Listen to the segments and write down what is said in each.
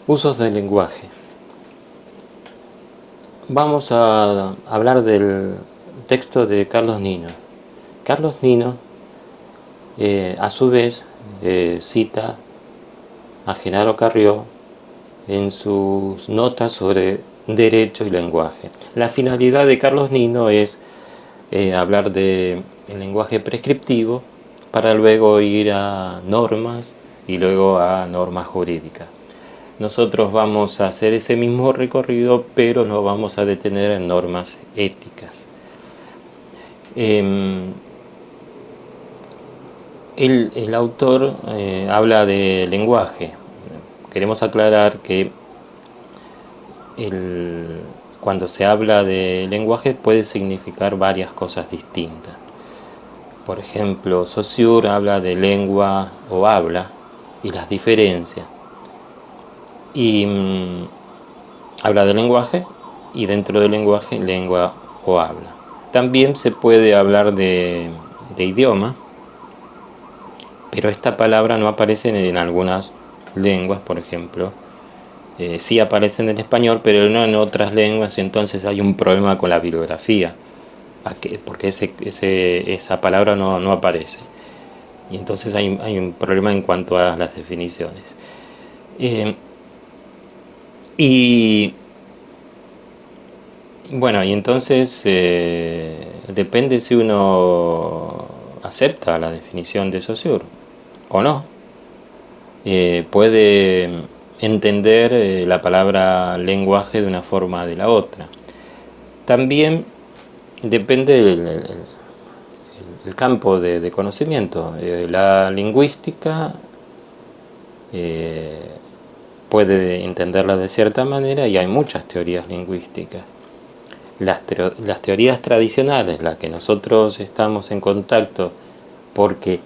Usos del lenguaje. Vamos a hablar del texto de Carlos Nino. Carlos Nino, a su vez, cita a Genaro Carrió en sus notas sobre derecho y lenguaje. La finalidad de Carlos Nino es hablar del lenguaje prescriptivo para luego ir a normas y luego a normas jurídicas. Nosotros vamos a hacer ese mismo recorrido, pero nos vamos a detener en normas éticas. El autor habla de lenguaje. Queremos aclarar que cuando se habla de lenguaje puede significar varias cosas distintas. Por ejemplo, Saussure habla de lengua o habla y las diferencias. Y habla de lenguaje y dentro del lenguaje, lengua o habla. También se puede hablar de idioma, pero esta palabra no aparece en algunas lenguas, por ejemplo. Sí aparecen en español, pero no en otras lenguas, y entonces hay un problema con la bibliografía, porque esa palabra no aparece. Y entonces hay un problema en cuanto a las definiciones. Y bueno, y entonces depende si uno acepta la definición de Saussure o no. Puede entender la palabra lenguaje de una forma o de la otra. También depende el campo de conocimiento. La lingüística puede entenderla de cierta manera y hay muchas teorías lingüísticas. Las teorías tradicionales, las que nosotros estamos en contacto porque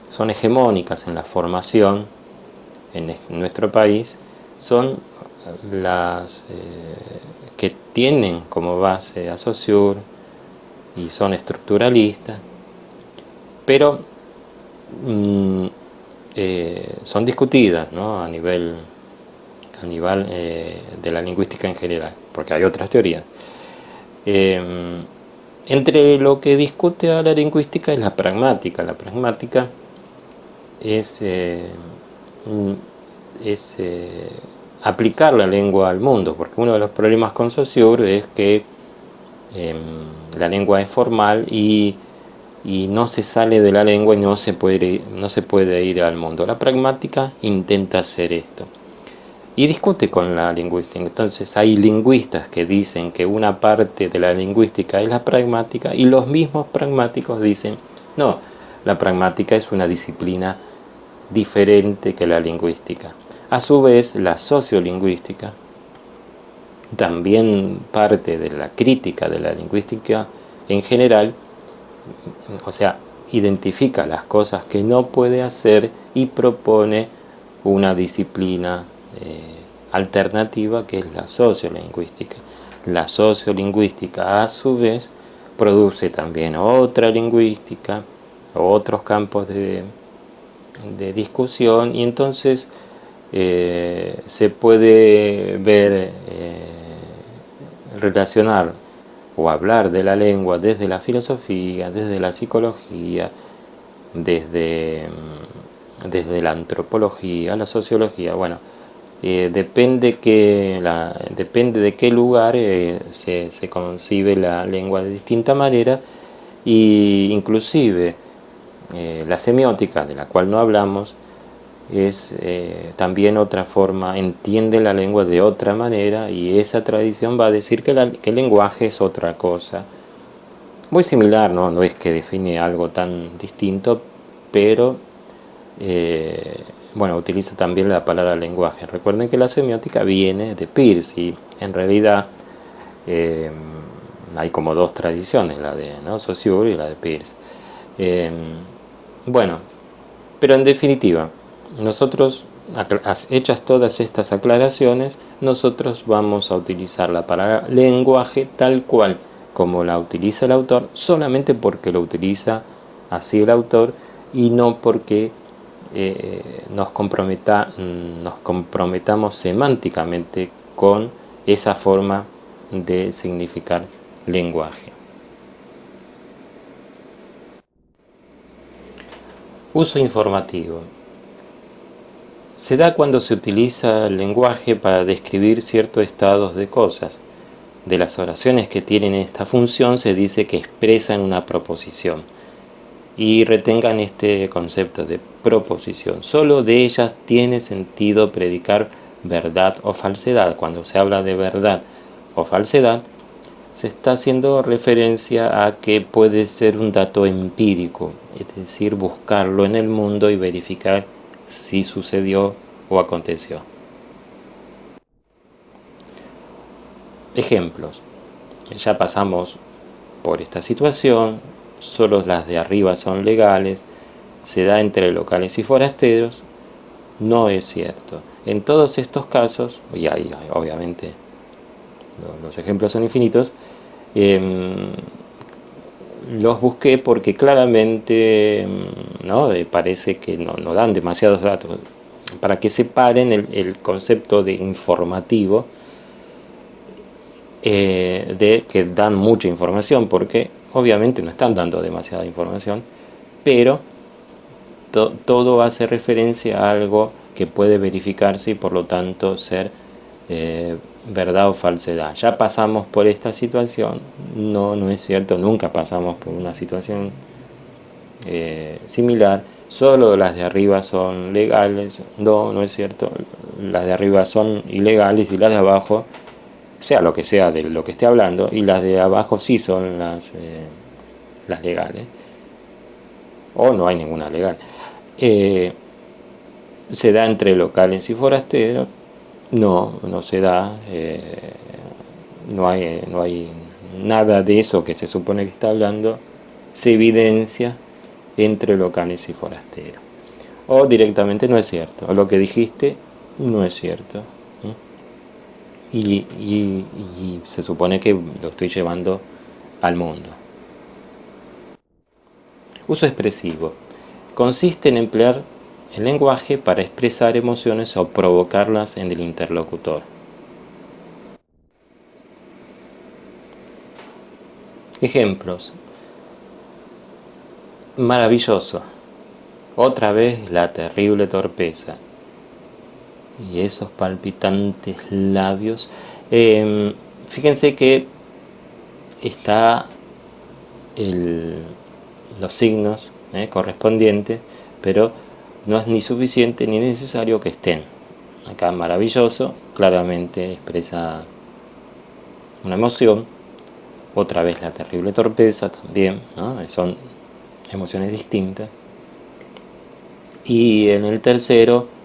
son hegemónicas en la formación en nuestro país, son las que tienen como base a Saussure y son estructuralistas, pero son discutidas, ¿no? a nivel de la lingüística en general, porque hay otras teorías. Entre lo que discute a la lingüística es la pragmática. La pragmática es aplicar la lengua al mundo, porque uno de los problemas con Saussure es que la lengua es formal y no se sale de la lengua y no se puede ir al mundo. La pragmática intenta hacer esto y discute con la lingüística. Entonces hay lingüistas que dicen que una parte de la lingüística es la pragmática y los mismos pragmáticos dicen no, la pragmática es una disciplina diferente que la lingüística. A su vez, la sociolingüística también parte de la crítica de la lingüística en general, o sea, identifica las cosas que no puede hacer y propone una disciplina alternativa que es la sociolingüística. La sociolingüística a su vez produce también otra lingüística, otros campos de discusión y entonces se puede ver, relacionar o hablar de la lengua desde la filosofía, desde la psicología, desde la antropología, la sociología. Bueno, depende de qué lugar se concibe la lengua de distinta manera y inclusive la semiótica, de la cual no hablamos, es también otra forma, entiende la lengua de otra manera y esa tradición va a decir que el lenguaje es otra cosa. Muy similar, no es que define algo tan distinto, pero bueno, utiliza también la palabra lenguaje. Recuerden que la semiótica viene de Peirce y en realidad hay como dos tradiciones, la de Saussure y la de Peirce. Bueno, pero en definitiva, nosotros, hechas todas estas aclaraciones, nosotros vamos a utilizar la palabra lenguaje tal cual como la utiliza el autor, solamente porque lo utiliza así el autor y no porque nos comprometamos semánticamente con esa forma de significar lenguaje. Uso informativo. Se da cuando se utiliza el lenguaje para describir ciertos estados de cosas. De las oraciones que tienen esta función se dice que expresan una proposición. Y retengan este concepto de proposición. Solo de ellas tiene sentido predicar verdad o falsedad. Cuando se habla de verdad o falsedad, se está haciendo referencia a que puede ser un dato empírico, es decir, buscarlo en el mundo y verificar si sucedió o aconteció. Ejemplos. Ya pasamos por esta situación, solo las de arriba son legales, se da entre locales y forasteros, no es cierto. En todos estos casos, y ahí obviamente los ejemplos son infinitos, los busqué porque claramente ¿no? Parece que no dan demasiados datos. Para que separen el concepto de informativo de que dan mucha información, porque obviamente no están dando demasiada información, pero todo hace referencia a algo que puede verificarse y por lo tanto ser verdad o falsedad. Ya pasamos por esta situación, no es cierto, nunca pasamos por una situación similar, solo las de arriba son legales, no es cierto, las de arriba son ilegales y las de abajo, sea lo que sea de lo que esté hablando, y las de abajo sí son las legales, o no hay ninguna legal. Se da entre locales y forasteros, no se da, no hay nada de eso que se supone que está hablando, se evidencia entre locales y forasteros. O directamente no es cierto, o lo que dijiste no es cierto. Y se supone que lo estoy llevando al mundo. Uso expresivo. Consiste en emplear el lenguaje para expresar emociones o provocarlas en el interlocutor. Ejemplos. Maravilloso. Otra vez la terrible torpeza. Y esos palpitantes labios. Fíjense que está los signos correspondientes, pero no es ni suficiente ni necesario que estén. Acá maravilloso claramente expresa una emoción. Otra vez la terrible torpeza también, ¿no? Son emociones distintas. Y en el tercero,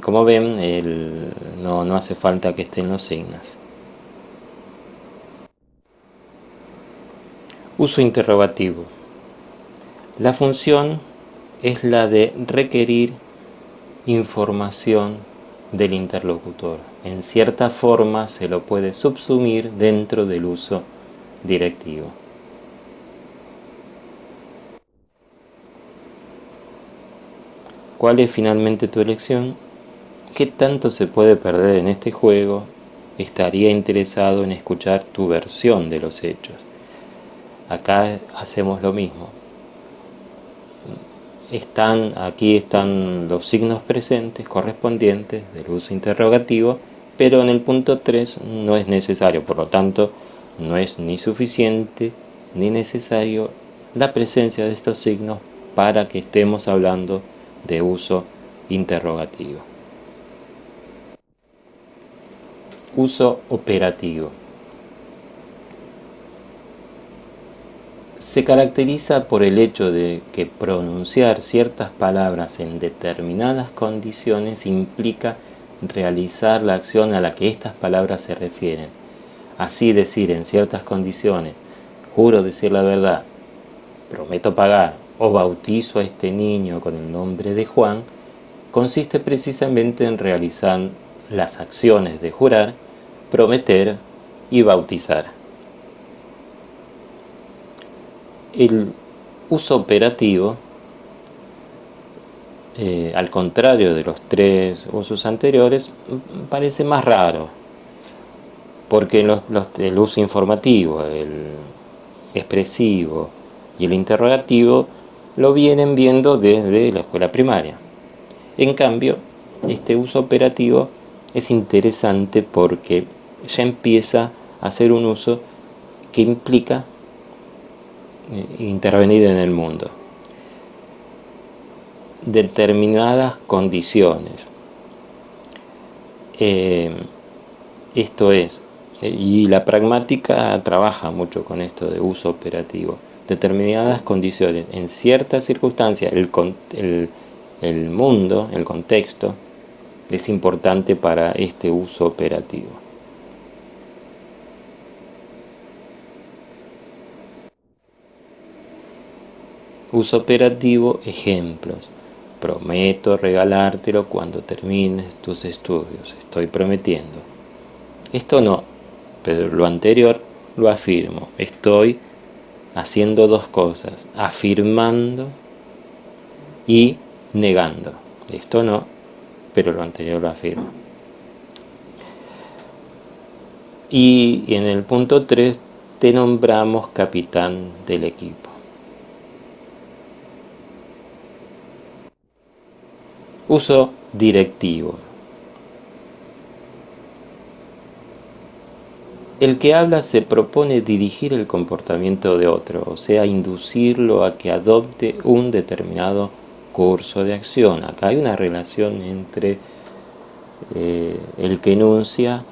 como ven, no hace falta que estén los signos. Uso interrogativo. La función es la de requerir información del interlocutor. En cierta forma se lo puede subsumir dentro del uso directivo. ¿Cuál es finalmente tu elección? ¿Qué tanto se puede perder en este juego? Estaría interesado en escuchar tu versión de los hechos. Acá hacemos lo mismo. Aquí están los signos presentes correspondientes del uso interrogativo, pero en el punto 3 no es necesario, por lo tanto no es ni suficiente ni necesario la presencia de estos signos para que estemos hablando de uso interrogativo. Uso operativo. Se caracteriza por el hecho de que pronunciar ciertas palabras en determinadas condiciones implica realizar la acción a la que estas palabras se refieren. Así decir en ciertas condiciones, juro decir la verdad, prometo pagar o bautizo a este niño con el nombre de Juan, consiste precisamente en realizar las acciones de jurar, prometer y bautizar. El uso operativo al contrario de los tres usos anteriores, parece más raro, porque el uso informativo, el expresivo y el interrogativo lo vienen viendo desde la escuela primaria. En cambio, este uso operativo es interesante porque ya empieza a ser un uso que implica intervenir en el mundo. Determinadas condiciones. Esto es, y la pragmática trabaja mucho con esto de uso operativo. Determinadas condiciones, en ciertas circunstancias, el mundo, el contexto, es importante para este uso operativo. Uso operativo, ejemplos. Prometo regalártelo cuando termines tus estudios. Estoy prometiendo. Esto no, pero lo anterior lo afirmo. Estoy haciendo dos cosas, afirmando y negando. Esto no, pero lo anterior lo afirmo. Y en el punto 3 te nombramos capitán del equipo. Uso directivo. El que habla se propone dirigir el comportamiento de otro, o sea, inducirlo a que adopte un determinado curso de acción. Acá hay una relación entre el que enuncia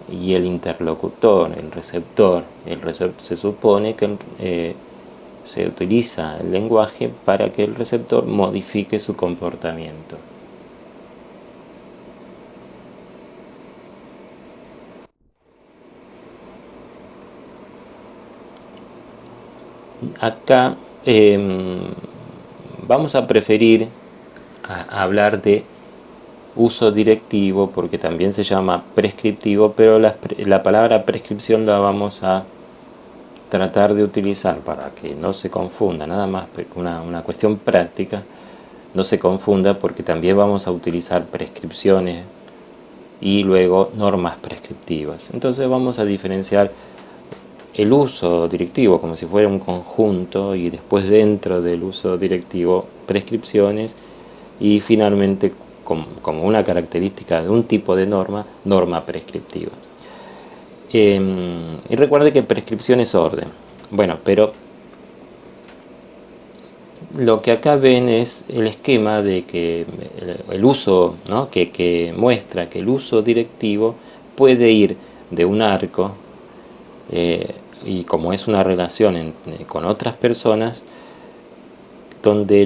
y el interlocutor, el receptor. Se supone que se utiliza el lenguaje para que el receptor modifique su comportamiento. Acá vamos a preferir hablar de uso directivo porque también se llama prescriptivo, pero la palabra prescripción la vamos a tratar de utilizar para que no se confunda, nada más una cuestión práctica, no se confunda porque también vamos a utilizar prescripciones y luego normas prescriptivas. Entonces vamos a diferenciar el uso directivo como si fuera un conjunto y después dentro del uso directivo prescripciones y finalmente como una característica de un tipo de norma prescriptiva. Y recuerde que prescripción es orden. Bueno, pero lo que acá ven es el esquema de que el uso, ¿no? que muestra que el uso directivo puede ir de un arco y como es una relación con otras personas, donde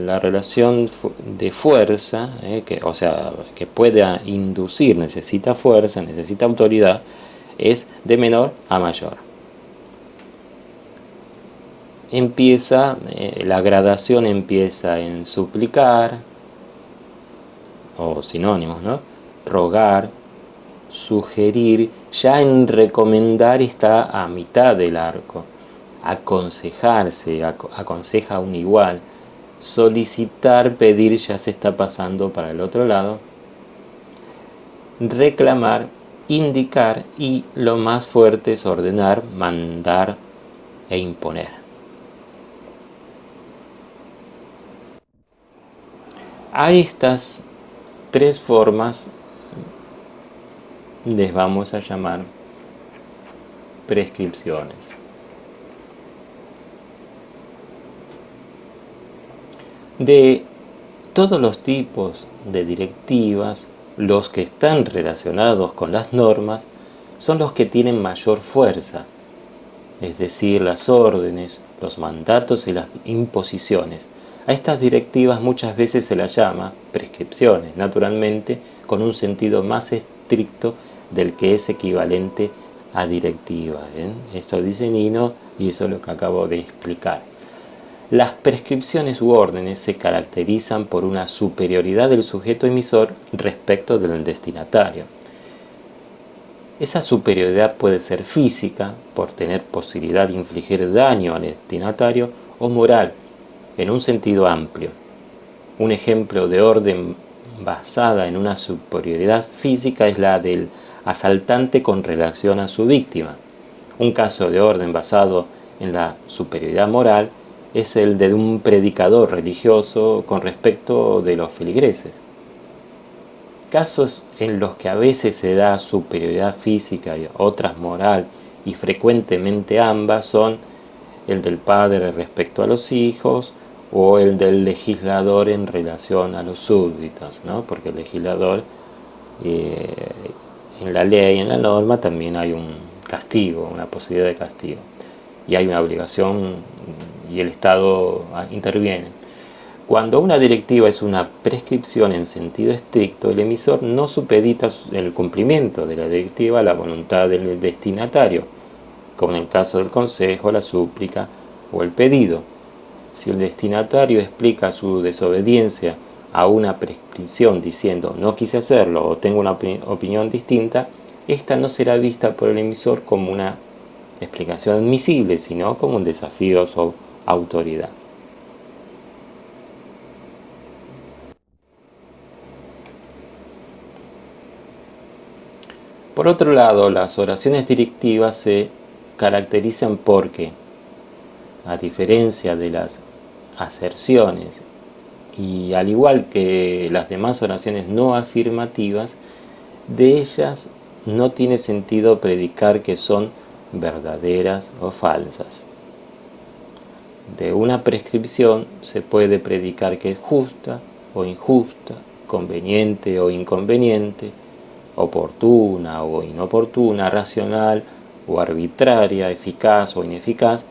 la relación de fuerza, que pueda inducir, necesita fuerza, necesita autoridad, es de menor a mayor. La gradación empieza en suplicar, o sinónimos, ¿no? Rogar, sugerir, ya en recomendar está a mitad del arco. Aconsejarse, aconseja a un igual. Solicitar, pedir, ya se está pasando para el otro lado. Reclamar, indicar y lo más fuerte es ordenar, mandar e imponer. A estas tres formas les vamos a llamar prescripciones. De todos los tipos de directivas, los que están relacionados con las normas son los que tienen mayor fuerza, es decir, las órdenes, los mandatos y las imposiciones. A estas directivas muchas veces se las llama prescripciones, naturalmente con un sentido más estricto del que es equivalente a directiva. Esto dice Nino y eso es lo que acabo de explicar. Las prescripciones u órdenes se caracterizan por una superioridad del sujeto emisor respecto del destinatario. Esa superioridad puede ser física, por tener posibilidad de infligir daño al destinatario, o moral, en un sentido amplio. Un ejemplo de orden basada en una superioridad física es la del asaltante con relación a su víctima. Un caso de orden basado en la superioridad moral es el de un predicador religioso con respecto de los feligreses. Casos en los que a veces se da superioridad física y otras moral, y frecuentemente ambas, son el del padre respecto a los hijos o el del legislador en relación a los súbditos, ¿no? Porque el legislador, en la ley, en la norma, también hay un castigo, una posibilidad de castigo, y hay una obligación y el Estado interviene. Cuando una directiva es una prescripción en sentido estricto, el emisor no supedita el cumplimiento de la directiva a la voluntad del destinatario, como en el caso del consejo, la súplica o el pedido. Si el destinatario explica su desobediencia a una prescripción diciendo no quise hacerlo o tengo una opinión distinta, esta no será vista por el emisor como una explicación admisible, sino como un desafío a su autoridad. Por otro lado, las oraciones directivas se caracterizan porque, a diferencia de las aserciones y al igual que las demás oraciones no afirmativas, de ellas no tiene sentido predicar que son verdaderas o falsas. De una prescripción se puede predicar que es justa o injusta, conveniente o inconveniente, oportuna o inoportuna, racional o arbitraria, eficaz o ineficaz,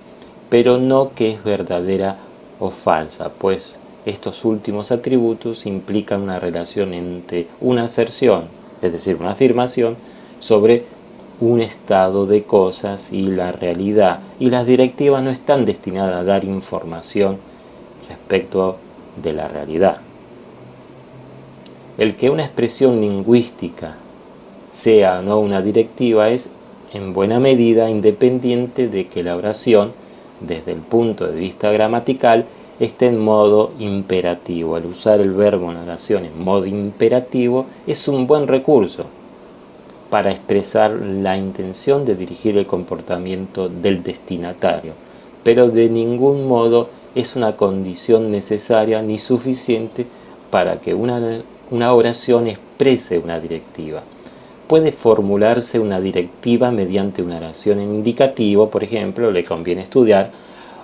pero no que es verdadera o falsa, pues estos últimos atributos implican una relación entre una aserción, es decir, una afirmación, sobre un estado de cosas y la realidad, y las directivas no están destinadas a dar información respecto de la realidad. El que una expresión lingüística sea o no una directiva es en buena medida independiente de que la oración, desde el punto de vista gramatical, esté en modo imperativo. Al usar el verbo en oración en modo imperativo es un buen recurso para expresar la intención de dirigir el comportamiento del destinatario, pero de ningún modo es una condición necesaria ni suficiente para que una oración exprese una directiva. Puede formularse una directiva mediante una oración en indicativo, por ejemplo, le conviene estudiar,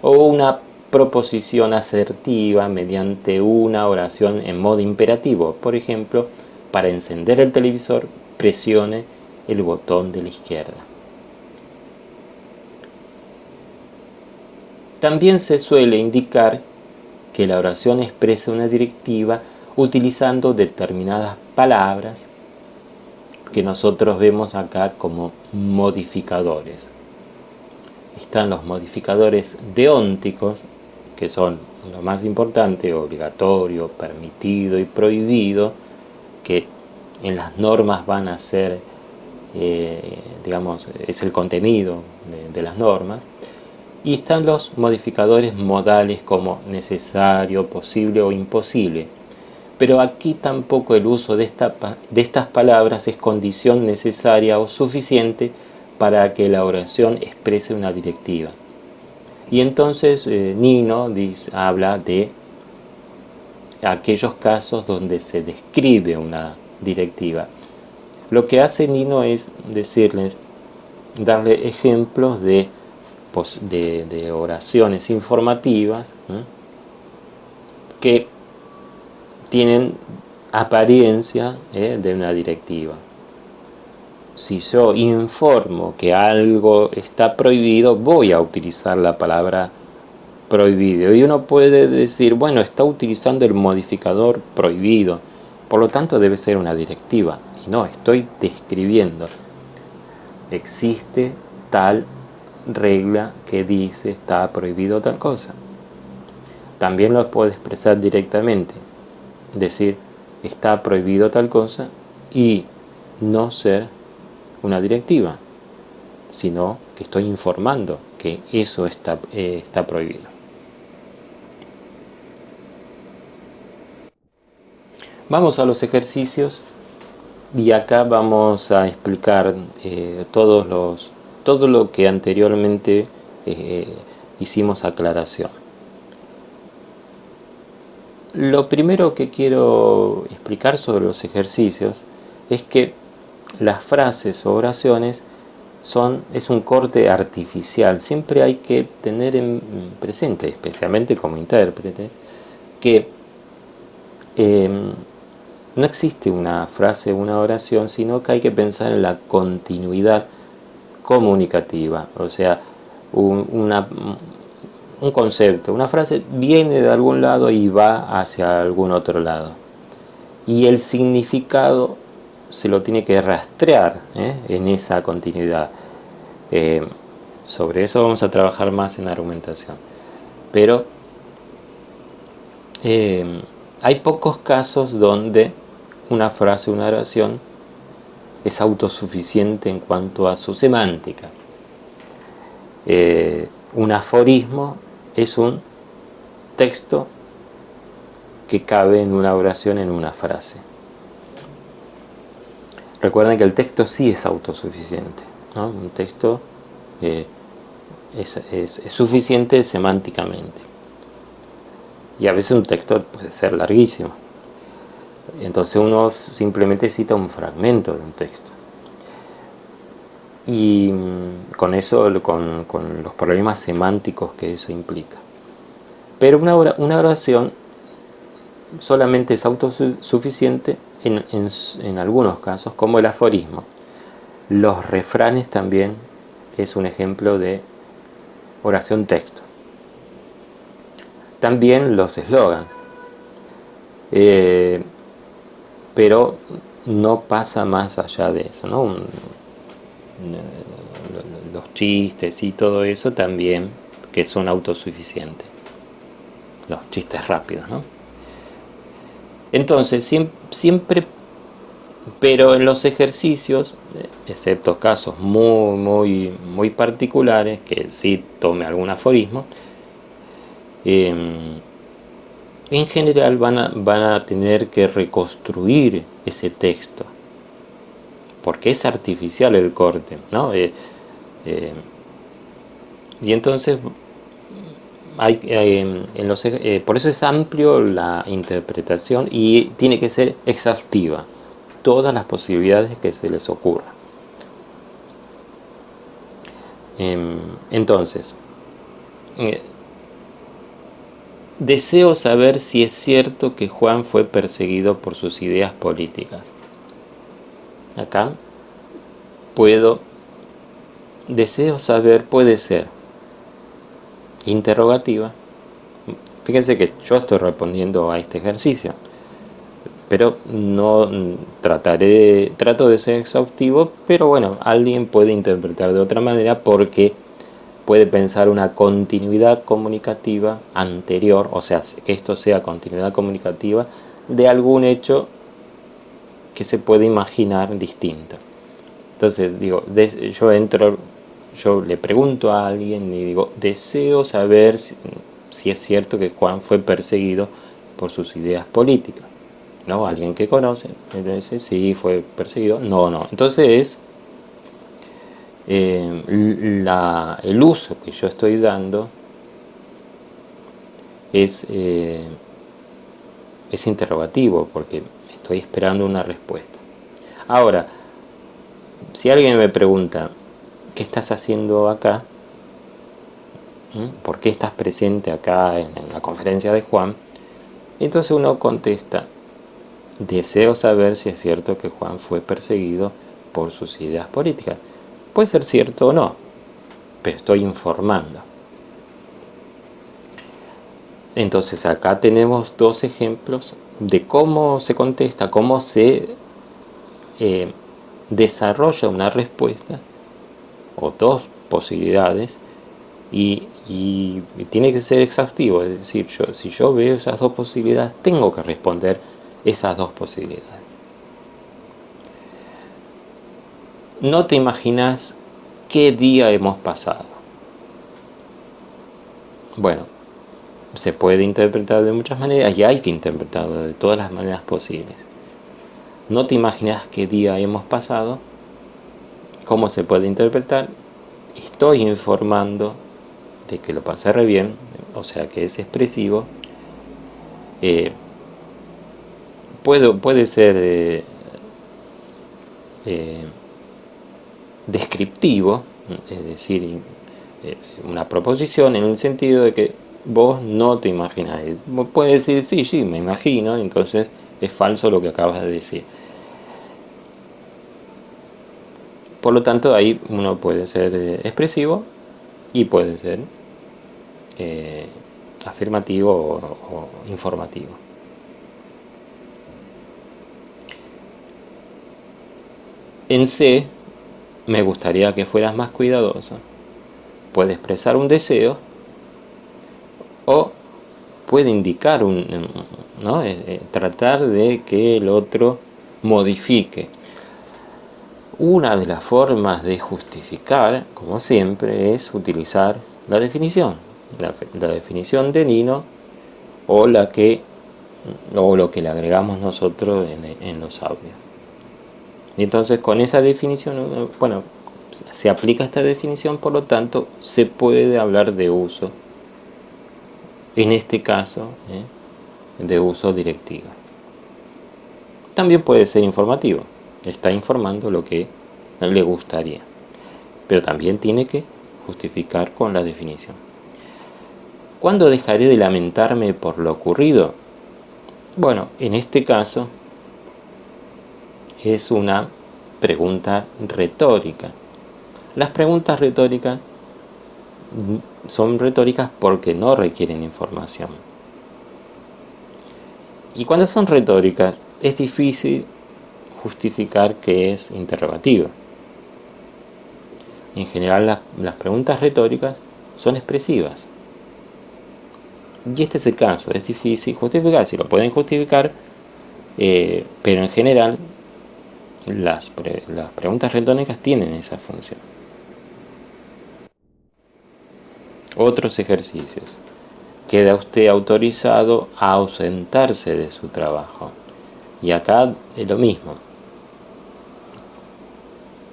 o una proposición asertiva mediante una oración en modo imperativo, por ejemplo, para encender el televisor, presione el botón de la izquierda. También se suele indicar que la oración expresa una directiva utilizando determinadas palabras que nosotros vemos acá como modificadores. Están los modificadores deónticos, que son lo más importante, obligatorio, permitido y prohibido, que en las normas van a ser, es el contenido de las normas. Y están los modificadores modales como necesario, posible o imposible. Pero aquí tampoco el uso de estas palabras es condición necesaria o suficiente para que la oración exprese una directiva. Y entonces Nino habla de aquellos casos donde se describe una directiva. Lo que hace Nino es darle ejemplos de oraciones informativas, ¿no?, que tienen apariencia de una directiva. Si yo informo que algo está prohibido, voy a utilizar la palabra prohibido. Y uno puede decir, bueno, está utilizando el modificador prohibido, por lo tanto debe ser una directiva. Y no, estoy describiendo. Existe tal regla que dice está prohibido tal cosa. También lo puedo expresar directamente. Decir está prohibido tal cosa y no ser una directiva, sino que estoy informando que eso está prohibido. Vamos a los ejercicios y acá vamos a explicar todo lo que anteriormente hicimos aclaración. Lo primero que quiero explicar sobre los ejercicios es que las frases o oraciones es un corte artificial. Siempre hay que tener en presente, especialmente como intérprete, que no existe una frase o una oración, sino que hay que pensar en la continuidad comunicativa. O sea, un concepto, una frase viene de algún lado y va hacia algún otro lado. Y el significado se lo tiene que rastrear en esa continuidad. Sobre eso vamos a trabajar más en argumentación. Pero hay pocos casos donde una frase o una oración es autosuficiente en cuanto a su semántica. Un aforismo es un texto que cabe en una oración, en una frase. Recuerden que el texto sí es autosuficiente, ¿no? Un texto es suficiente semánticamente. Y a veces un texto puede ser larguísimo. Entonces uno simplemente cita un fragmento de un texto. Y con eso, con los problemas semánticos que eso implica. Pero una oración solamente es autosuficiente en algunos casos, como el aforismo. Los refranes también es un ejemplo de oración texto. También los eslogans. Pero no pasa más allá de eso, ¿no? Los chistes y todo eso también, que son autosuficientes. Los chistes rápidos, ¿no? Entonces, siempre, pero en los ejercicios, excepto casos muy particulares, que sí tome algún aforismo, en general van a tener que reconstruir ese texto, porque es artificial el corte, ¿no? Y entonces por eso es amplio la interpretación y tiene que ser exhaustiva, todas las posibilidades que se les ocurra. Entonces, deseo saber si es cierto que Juan fue perseguido por sus ideas políticas. Acá deseo saber, puede ser interrogativa. Fíjense que yo estoy respondiendo a este ejercicio, pero no trato de ser exhaustivo, pero bueno, alguien puede interpretar de otra manera porque puede pensar una continuidad comunicativa anterior, o sea, que esto sea continuidad comunicativa de algún hecho que se puede imaginar distinto. Entonces, digo, yo le pregunto a alguien y digo, deseo saber si es cierto que Juan fue perseguido por sus ideas políticas. ¿No? Alguien que conoce, entonces sí, fue perseguido. No. Entonces el uso que yo estoy dando es interrogativo, porque estoy esperando una respuesta. Ahora, si alguien me pregunta, ¿qué estás haciendo acá? ¿Por qué estás presente acá en la conferencia de Juan? Entonces uno contesta, deseo saber si es cierto que Juan fue perseguido por sus ideas políticas. Puede ser cierto o no, pero estoy informando. Entonces acá tenemos dos ejemplos de cómo se contesta, cómo se desarrolla una respuesta, o dos posibilidades, y tiene que ser exhaustivo. Es decir, si yo veo esas dos posibilidades, tengo que responder esas dos posibilidades. No te imaginas qué día hemos pasado. Bueno, se puede interpretar de muchas maneras y hay que interpretarlo de todas las maneras posibles. No te imaginas qué día hemos pasado, cómo se puede interpretar. Estoy informando de que lo pasé re bien, o sea que es expresivo. Puede ser descriptivo, es decir, una proposición en el sentido de que vos no te imaginas. Puedes decir, sí, me imagino, entonces es falso lo que acabas de decir. Por lo tanto, ahí uno puede ser expresivo y puede ser afirmativo o informativo. En C, me gustaría que fueras más cuidadosa. Puede expresar un deseo o puede indicar ¿no? Tratar de que el otro modifique. Una de las formas de justificar, como siempre, es utilizar la definición. La definición de Nino o lo que le agregamos nosotros en los audios. Y entonces con esa definición, bueno, se aplica esta definición, por lo tanto se puede hablar de uso, en este caso, de uso directivo. También puede ser informativo, está informando lo que le gustaría, pero también tiene que justificar con la definición. ¿Cuándo dejaré de lamentarme por lo ocurrido? Bueno, en este caso es una pregunta retórica. Las preguntas retóricas son retóricas porque no requieren información. Y cuando son retóricas es difícil justificar que es interrogativa. En general las preguntas retóricas son expresivas. Y este es el caso, es difícil justificar, si lo pueden justificar, pero en general las preguntas retóricas tienen esa función. Otros ejercicios. Queda usted autorizado a ausentarse de su trabajo. Y acá es lo mismo.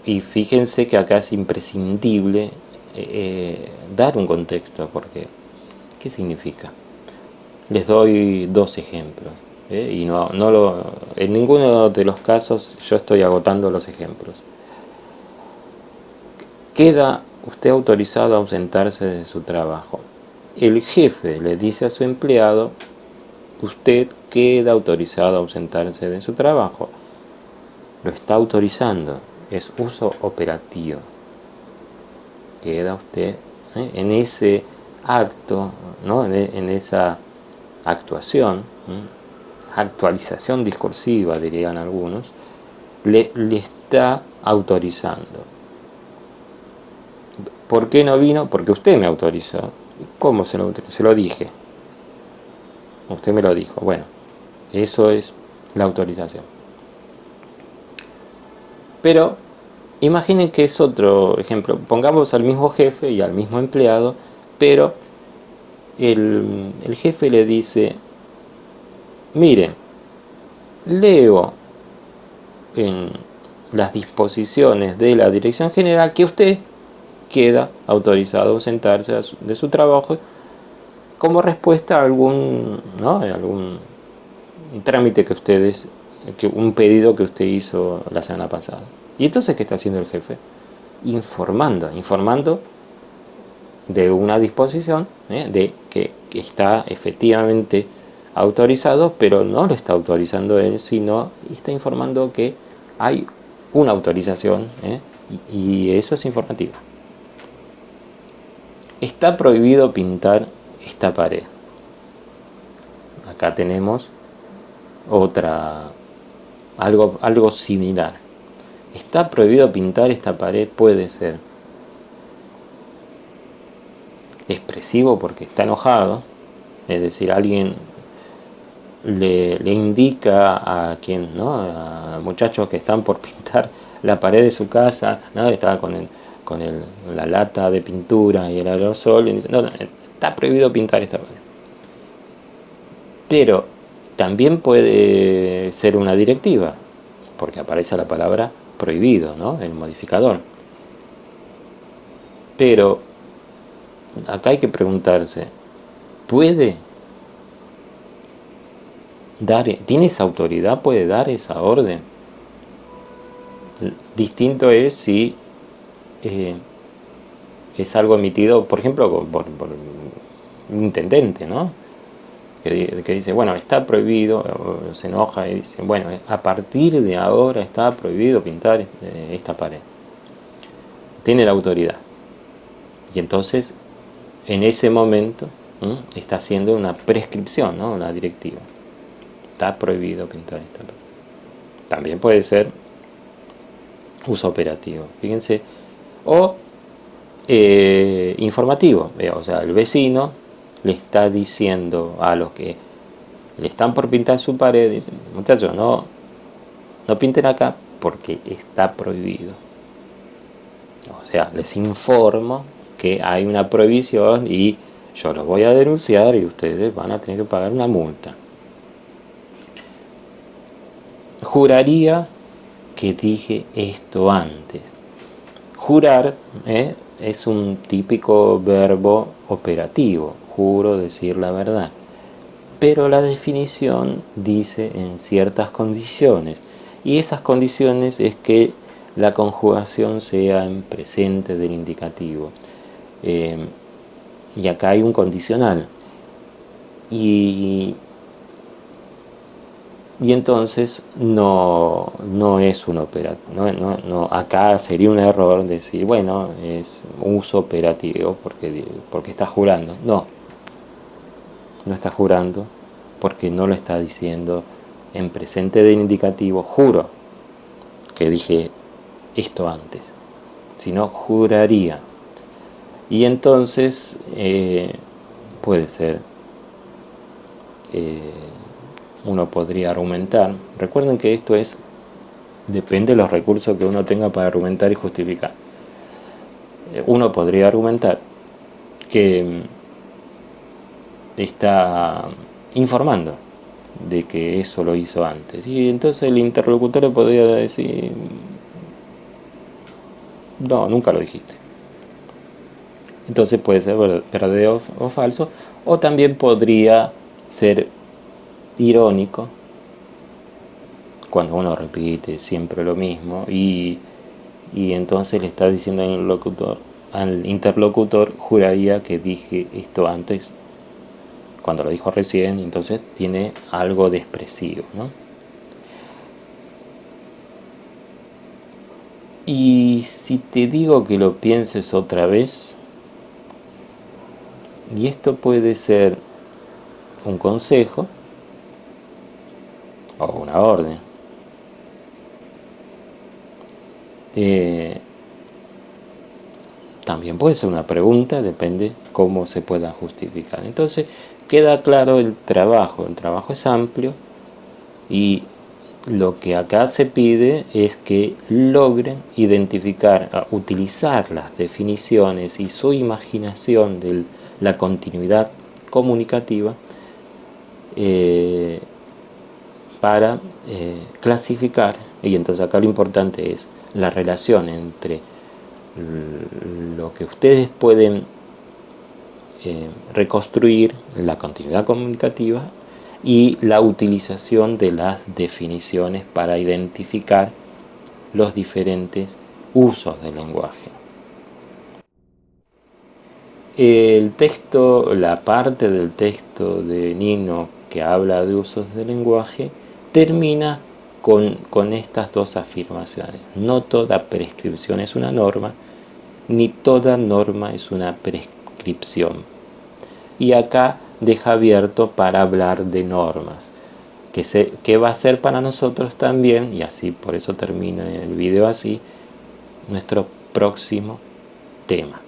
Y fíjense que acá es imprescindible dar un contexto, porque ¿qué significa? Les doy dos ejemplos. Y en ninguno de los casos yo estoy agotando los ejemplos. Queda usted autorizado a ausentarse de su trabajo. El jefe le dice a su empleado, usted queda autorizado a ausentarse de su trabajo. Lo está autorizando, es uso operativo. Queda usted en ese acto, ¿no? en esa actuación, actualización discursiva, dirían algunos, le está autorizando. ¿Por qué no vino? Porque usted me autorizó. ¿Cómo se lo autorizó? Se lo dije. Usted me lo dijo. Bueno, eso es la autorización. Pero imaginen que es otro ejemplo. Pongamos al mismo jefe y al mismo empleado, pero el jefe le dice, mire, leo en las disposiciones de la Dirección General que usted queda autorizado a ausentarse de su trabajo como respuesta a algún trámite un pedido que usted hizo la semana pasada. ¿Y entonces qué está haciendo el jefe? Informando de una disposición, de que está efectivamente autorizado, pero no lo está autorizando él, sino está informando que hay una autorización, y eso es informativo. Está prohibido pintar esta pared. Acá tenemos algo similar. Está prohibido pintar esta pared, puede ser expresivo porque está enojado, es decir, alguien le indica a a muchachos que están por pintar la pared de su casa, ¿no? Está con la lata de pintura y el aerosol, y dice, no, está prohibido pintar esta pared. Pero también puede ser una directiva, porque aparece la palabra prohibido, ¿no?, el modificador. Pero acá hay que preguntarse, ¿puede tiene esa autoridad, puede dar esa orden? Distinto es si es algo emitido, por ejemplo, por un intendente, ¿no?, que dice, bueno, está prohibido, se enoja y dice, bueno, a partir de ahora está prohibido pintar esta pared. Tiene la autoridad. Y entonces, en ese momento, está haciendo una prescripción, ¿no?, una directiva. Está prohibido pintar esta pared. También puede ser uso operativo, fíjense, o informativo, o sea, el vecino le está diciendo a los que le están por pintar su pared, dicen, muchachos, no pinten acá porque está prohibido. O sea, les informo que hay una prohibición y yo los voy a denunciar y ustedes van a tener que pagar una multa. Juraría que dije esto antes. Jurar es un típico verbo operativo, juro decir la verdad. Pero la definición dice en ciertas condiciones, y esas condiciones es que la conjugación sea en presente del indicativo. Y acá hay un condicional. Y entonces no es un operativo. Acá sería un error decir, bueno, es uso operativo porque está jurando. No está jurando porque no lo está diciendo en presente del indicativo, juro que dije esto antes, sino juraría. Y entonces puede ser, uno podría argumentar. Recuerden que esto depende de los recursos que uno tenga para argumentar y justificar. Uno podría argumentar que está informando de que eso lo hizo antes, y entonces el interlocutor le podría decir, no, nunca lo dijiste. Entonces puede ser verdadero o falso, o también podría ser irónico cuando uno repite siempre lo mismo y entonces le está diciendo al interlocutor, juraría que dije esto antes cuando lo dijo recién, entonces tiene algo de expresivo, ¿no? Y si te digo que lo pienses otra vez, y esto puede ser un consejo o una orden, también puede ser una pregunta, depende cómo se pueda justificar. Entonces queda claro el trabajo es amplio, y lo que acá se pide es que logren identificar, utilizar las definiciones y su imaginación de la continuidad comunicativa para clasificar. Y entonces acá lo importante es la relación entre lo que ustedes pueden reconstruir, la continuidad comunicativa, y la utilización de las definiciones para identificar los diferentes usos del lenguaje. El texto, la parte del texto de Nino que habla de usos del lenguaje, termina con estas dos afirmaciones. No toda prescripción es una norma, ni toda norma es una prescripción. Y acá deja abierto para hablar de normas, que va a ser para nosotros también, y así por eso termina el video así, nuestro próximo tema.